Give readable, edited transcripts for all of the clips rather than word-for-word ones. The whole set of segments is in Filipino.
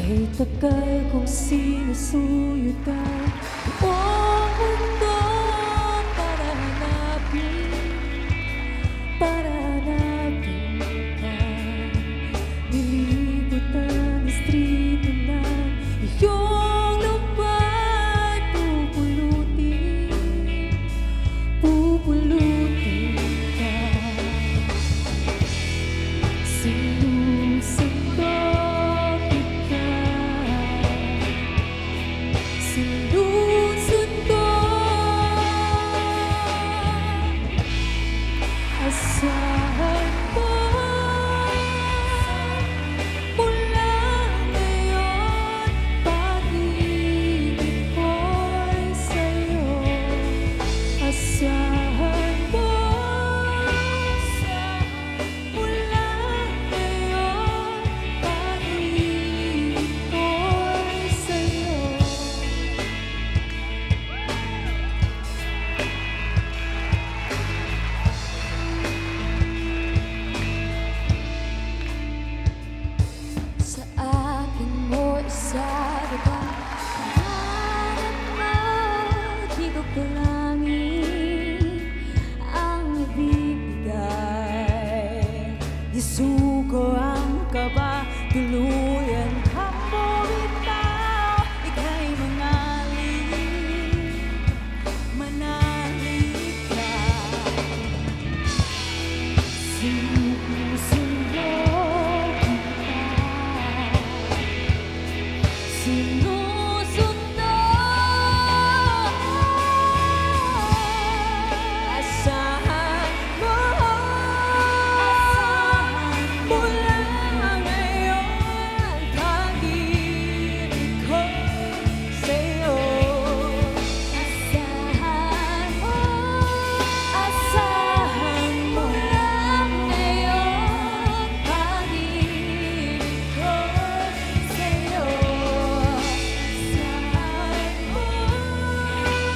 Kahit tagal kong sinusuyutan buong mundo para hanapin ka. Nililibutan ang street na iyong lupa't pupulutin ka. Sinusundot kita, sinusundot. Asahan mo mula ngayon, pag-ibig ko'y sa'yo. Asahan mo mula ngayon, pag-ibig ko'y sa'yo. Sa akin mo isarada hanap mo, di ko kulangin ang ibibigay. Isuko ang kaba, tuluyan ka mo bitaw. Ika'y manalig ka. Sinusundot sinusundot. Asahan mo mula ngayon, pag-ibig ko sa'yo. Asahan mo mula ngayon, pag-ibig ko sa'yo.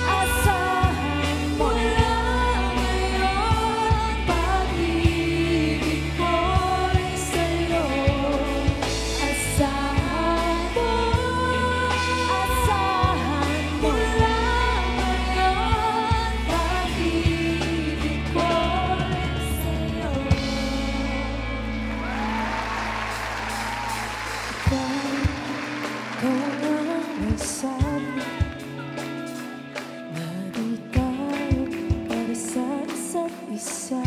Asahan mo ngayon, pag-ibig ko'y sa'yo. Asahan mo ngayon, pag-ibig ko'y sa'yo. Ikaw ang nagsabi na di tayo para sa isa't isa.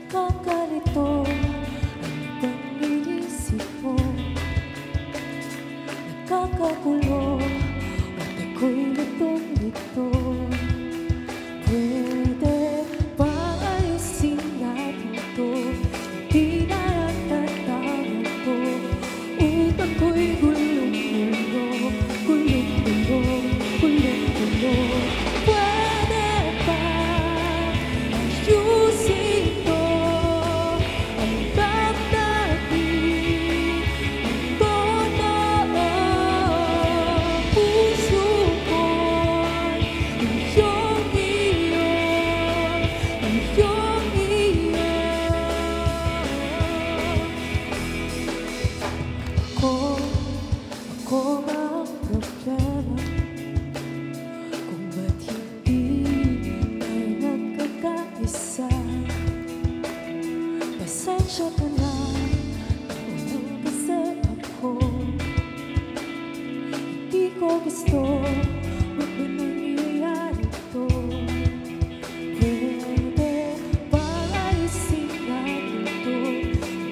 Nakakalito ang ibang inisip mo, nakakagulo at ako'y litong-lito. Pwede ba ayusin natin to? Hindi na natatawan ko. Utak ko'y gulong-gulo, gulong-gulo, gulong-gulo. Pwede ba ayusin to? Ang damdamin, ang totoo. Puso ko'y iyong iyon, iyong iyon. Ako ba ang problema kung ba't hindi tayo nagkakaisa? Pasensya ka na kung kasi ako hindi ko gusto ba't ba nangyayari to? Pwede ba ayusin natin to?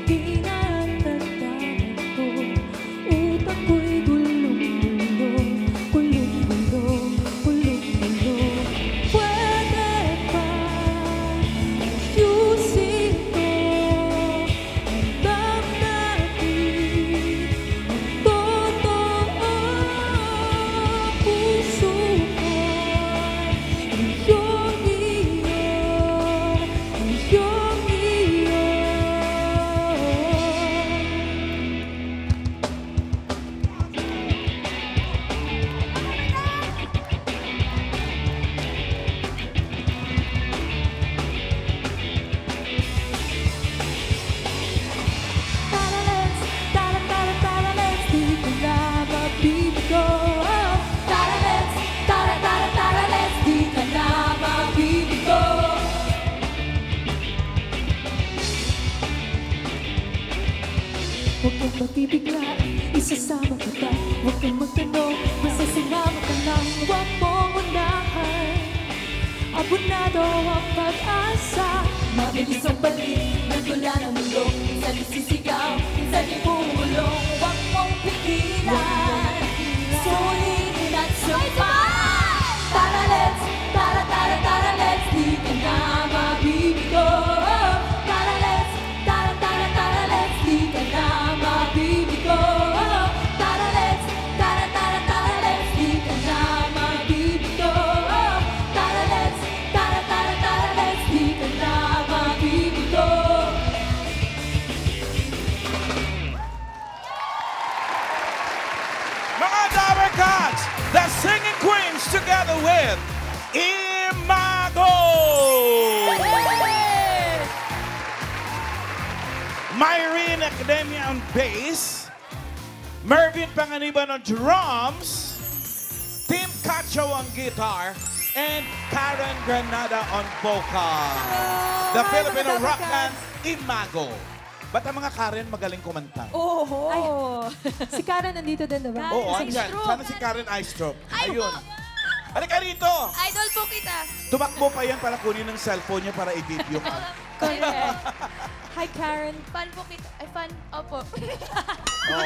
Hindi na tandaan to. Utak ko'y gulong-gulo, gulong-gulo, gulong-gulo. Pwede ba ayusin to? Ang damdamin, ang totoo. kong mabibigla. Isasama ka ba? Huwag kang magtanong, basta sumama ka lang. Huwag mong unahan, abunado ang pag-asa. Mabilis ang balik, nagdula ng mundo. Minsan isisigaw, minsan ibumulong. Huwag mong pigilan, sulitin at sumpay. Tara let's, tara tara tara let's, di ka na mabibigo. Tara let's, tara tara tara let's, di ka na mabibigo. Tara let's, tara tara tara let's, di ka na mabibigo. Tara let's, tara tara tara let's, di ka na mabibigo. Mga Dabber Cats, the singing queens together with Imago! Myrene Academia on bass, Mervin Panganiban on drums, Tim Cacho on guitar, and Karen Granada on vocal. The Hi, Filipino mga Dabber rock band Cats. Imago. Ba't ang mga Karen magaling kumanta? Oh, ay, si Karen nandito din, diba? Oo, Karen andyan. Stroke. Sana si Karen Eyestroke. Ay, Ayun. Halika rito. Idol po kita. Tumakbo pa yan para kunin ng cellphone niya para i-video ka. Correct. Hi, Karen. Fan po kita. Ay, fan. Opo. Oh,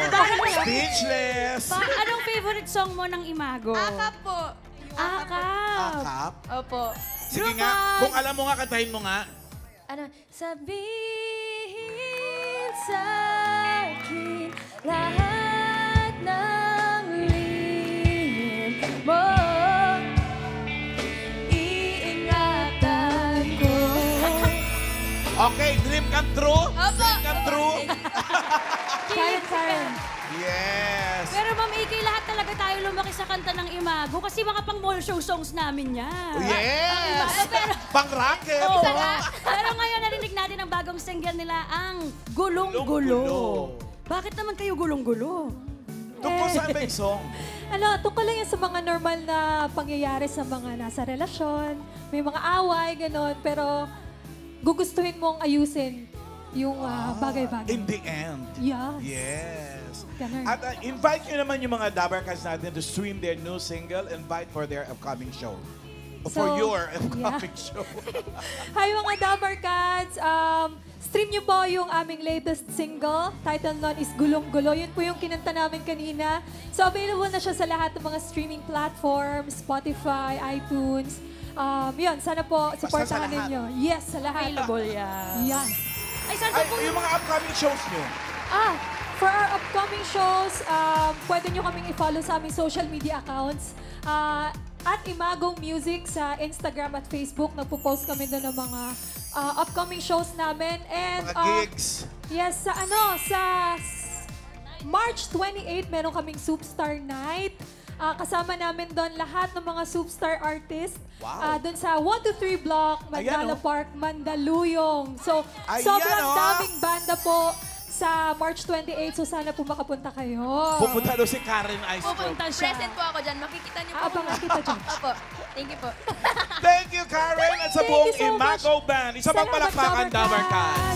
speechless. Anong favorite song mo ng Imago? Akap po. Akap. Akap. Opo. Sige Group nga, up. kung alam mo nga, kantahin mo nga. Ano? Sabihin sa akin lahat ng lihim mo. Iingatan ko. Okay, dream come true. Opo. Dream come true. Karen. Yes. Pero Ma'am Iki, lahat talaga tayo lumaki sa kanta ng Imago kasi mga pang mall show songs namin yan. Yes. Pang-racket. Oo. Pero ngayon narinig natin ang bagong single nila, ang Gulong-Gulo. Bakit naman kayo gulong-gulo? Tungkol saan ba yung song? Ano, tungkol lang yan sa mga normal na pangyayari sa mga nasa relasyon. May mga away, gano'n. Pero gugustuhin mong ayusin yung bagay-bagay. In the end. Yes. Yes. Ganun. At invite nyo naman yung mga Dabber Cats natin to stream their new single, invite for their upcoming show. For So, your upcoming show. Hi mga Dabber Cats! Stream niyo po yung aming latest single. Title nun is Gulong-Gulo. Yun po yung kinanta namin kanina. So available na siya sa lahat ng mga streaming platforms, Spotify, iTunes. Yun, sana po supportahan lahat. ninyo. Yes, sa lahat. Available yan. Yan. Ay, saan Ay, po yung mga upcoming shows nyo. For our upcoming shows, pwede nyo kaming i-follow sa aming social media accounts. At Imagong Music sa Instagram at Facebook. Nagpo-post kami doon ng mga upcoming shows namin. And, Mga gigs. Yes, sa March 28, meron kaming Superstar Night. Kasama namin doon lahat ng mga superstar artists. Wow. Doon sa 123 Block, Mandala Ayan, oh. Park, Mandaluyong. So, Ayan, sobrang oh. daming banda po sa March 28. So, sana po makapunta kayo. Pupunta doon si Karen Eyestroke. pupunta siya? Present po ako dyan. Makikita niyo po. Abangan kita dyan. Opo. Thank you po. Thank you, Karen, at sa Thank buong you so much. Imago Band. Isa pang Salamat, palakpakan, Dabber Dabber Cats.